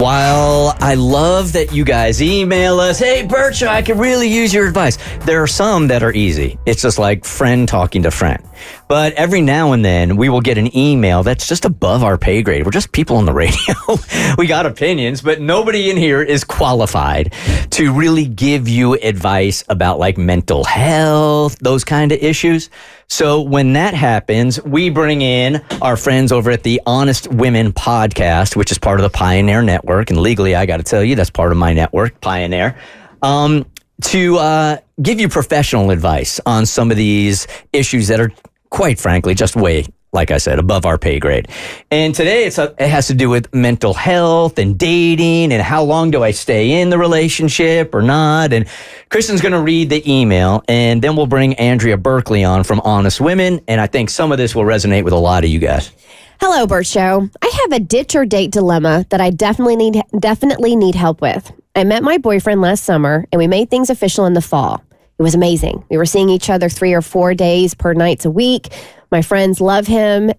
While I love that you guys email us, hey, Bert, I could really use your advice. There are some that are easy. It's just like friend talking to friend. But every now and then we will get an email that's just above our pay grade. We're just people on the radio. We got opinions, but nobody in here is qualified to really give you advice about like mental health, those kind of issues. So when that happens, we bring in our friends over at the Honest Women podcast, which is part of the Pioneer Network. And legally, I got to tell you, that's part of my network, Pioneer, to give you professional advice on some of these issues that are, quite frankly, just way, like I said, above our pay grade. And today it has to do with mental health and dating and how long do I stay in the relationship or not. And Kristen's going to read the email, and then we'll bring Andrea Burkly on from Honest Women. And I think some of this will resonate with a lot of you guys. Hello, Bert Show. I have a ditch or date dilemma that I definitely need help with. I met my boyfriend last summer, and we made things official in the fall. It was amazing. We were seeing each other 3 or 4 days per night a week. My friends love him.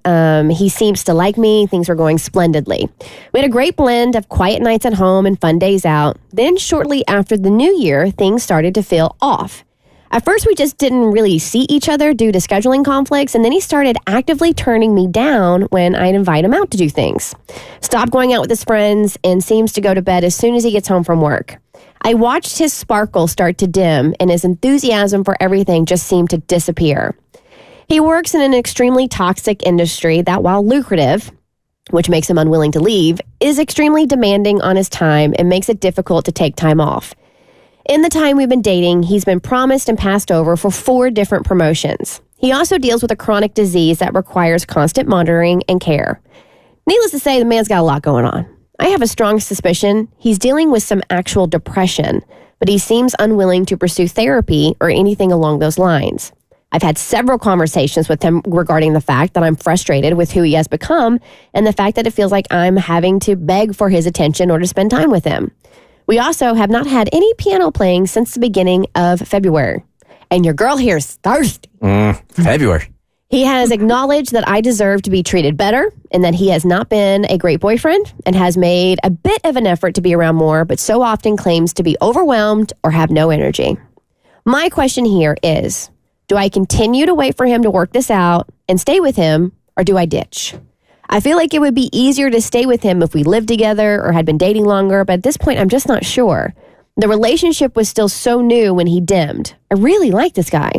He seems to like me. Things were going splendidly. We had a great blend of quiet nights at home and fun days out. Then shortly after the new year, things started to feel off. At first, we just didn't really see each other due to scheduling conflicts, and then he started actively turning me down when I'd invite him out to do things. Stopped going out with his friends and seems to go to bed as soon as he gets home from work. I watched his sparkle start to dim, and his enthusiasm for everything just seemed to disappear. He works in an extremely toxic industry that, while lucrative, which makes him unwilling to leave, is extremely demanding on his time and makes it difficult to take time off. In the time we've been dating, he's been promised and passed over for 4 different promotions. He also deals with a chronic disease that requires constant monitoring and care. Needless to say, the man's got a lot going on. I have a strong suspicion he's dealing with some actual depression, but he seems unwilling to pursue therapy or anything along those lines. I've had several conversations with him regarding the fact that I'm frustrated with who he has become and the fact that it feels like I'm having to beg for his attention or to spend time with him. We also have not had any piano playing since the beginning of February. And your girl here is thirsty. February. He has acknowledged that I deserve to be treated better and that he has not been a great boyfriend and has made a bit of an effort to be around more, but so often claims to be overwhelmed or have no energy. My question here is, do I continue to wait for him to work this out and stay with him, or do I ditch? I feel like it would be easier to stay with him if we lived together or had been dating longer, but at this point, I'm just not sure. The relationship was still so new when he dimmed. I really like this guy.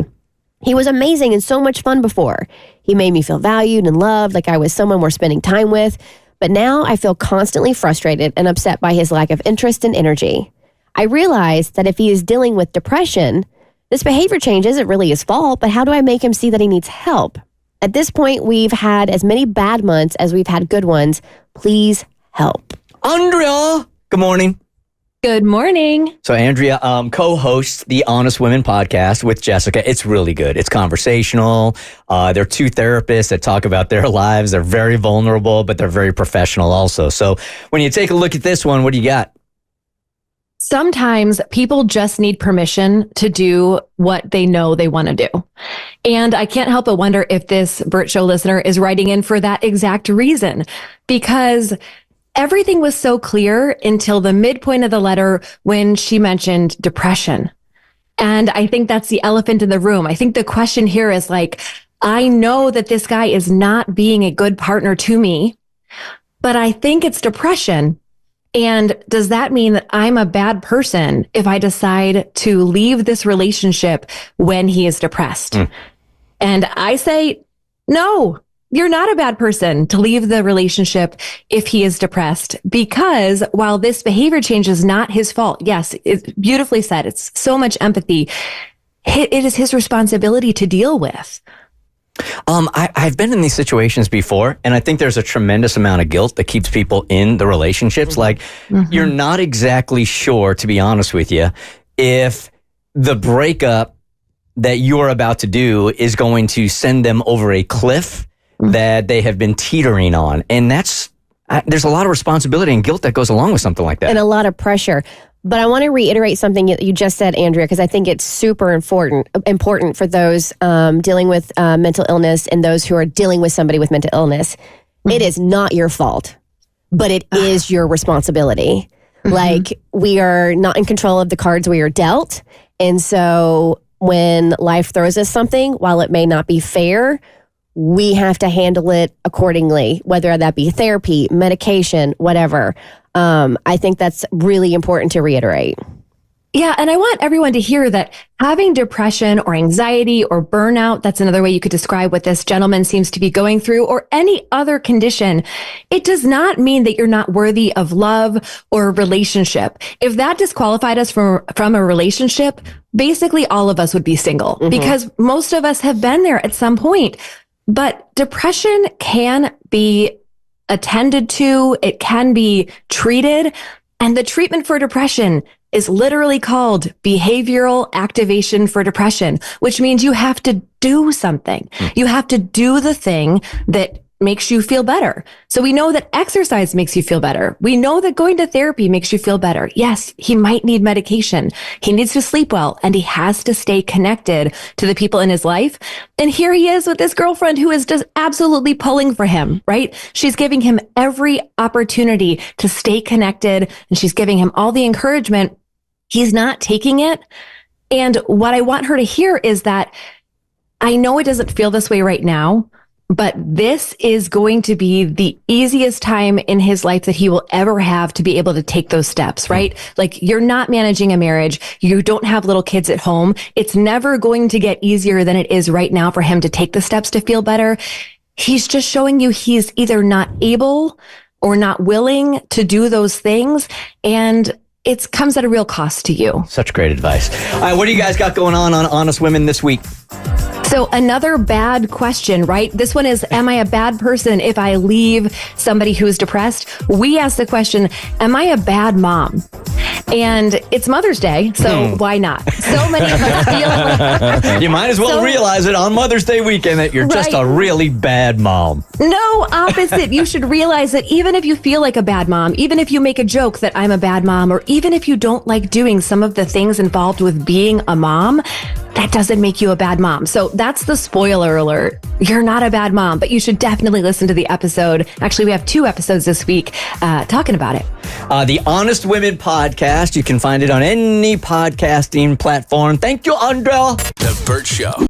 He was amazing and so much fun before. He made me feel valued and loved, like I was someone worth spending time with. But now I feel constantly frustrated and upset by his lack of interest and energy. I realize that if he is dealing with depression, this behavior change isn't really his fault, but how do I make him see that he needs help? At this point, we've had as many bad months as we've had good ones. Please help. Andrea, good morning. Good morning. So Andrea co-hosts the Honest Women podcast with Jessica. It's really good. It's conversational. They're 2 therapists that talk about their lives. They're very vulnerable, but they're very professional also. So when you take a look at this one, what do you got? Sometimes people just need permission to do what they know they want to do. And I can't help but wonder if this Bert Show listener is writing in for that exact reason, because everything was so clear until the midpoint of the letter when she mentioned depression. And I think that's the elephant in the room. I think the question here is like, I know that this guy is not being a good partner to me, but I think it's depression. And does that mean that I'm a bad person if I decide to leave this relationship when he is depressed? And I say, no, you're not a bad person to leave the relationship if he is depressed, because while this behavior change is not his fault, yes, it's beautifully said. It's so much empathy. It is his responsibility to deal with. I've been in these situations before, and I think there's a tremendous amount of guilt that keeps people in the relationships. Like, you're not exactly sure, to be honest with you, if the breakup that you're about to do is going to send them over a cliff that they have been teetering on. And there's a lot of responsibility and guilt that goes along with something like that. And a lot of pressure. But I want to reiterate something that you just said, Andrea, because I think it's super important for those dealing with mental illness and those who are dealing with somebody with mental illness. It is not your fault. but it is your responsibility. Like, we are not in control of the cards we are dealt. And so when life throws us something, while it may not be fair, we have to handle it accordingly, whether that be therapy, medication, whatever. I think that's really important to reiterate. Yeah. And I want everyone to hear that having depression or anxiety or burnout, that's another way you could describe what this gentleman seems to be going through, or any other condition, it does not mean that you're not worthy of love or a relationship. If that disqualified us from a relationship, basically all of us would be single, because most of us have been there at some point. But depression can be attended to, it can be treated, and the treatment for depression is literally called behavioral activation for depression, which means you have to do something. You have to do the thing that makes you feel better. So we know that exercise makes you feel better. We know that going to therapy makes you feel better. Yes, he might need medication. He needs to sleep well, and he has to stay connected to the people in his life. And here he is with this girlfriend who is just absolutely pulling for him, right? She's giving him every opportunity to stay connected, and she's giving him all the encouragement. He's not taking it. And what I want her to hear is that I know it doesn't feel this way right now, but this is going to be the easiest time in his life that he will ever have to be able to take those steps, right? Like, you're not managing a marriage. You don't have little kids at home. It's never going to get easier than it is right now for him to take the steps to feel better. He's just showing you he's either not able or not willing to do those things. And it comes at a real cost to you. Such great advice. All right, what do you guys got going on Honest Women this week? So another bad question, right? This one is, am I a bad person if I leave somebody who is depressed? We ask the question, am I a bad mom? And it's Mother's Day, so why not? So many of us feel like... You might as well realize it on Mother's Day weekend that you're just a really bad mom. No, opposite. You should realize that even if you feel like a bad mom, even if you make a joke that I'm a bad mom, or even if you don't like doing some of the things involved with being a mom, that doesn't make you a bad mom. So that's the spoiler alert. You're not a bad mom, but you should definitely listen to the episode. Actually, we have 2 episodes this week talking about it. The Honest Women podcast. You can find it on any podcasting platform. Thank you, Andrea. The Bert Show.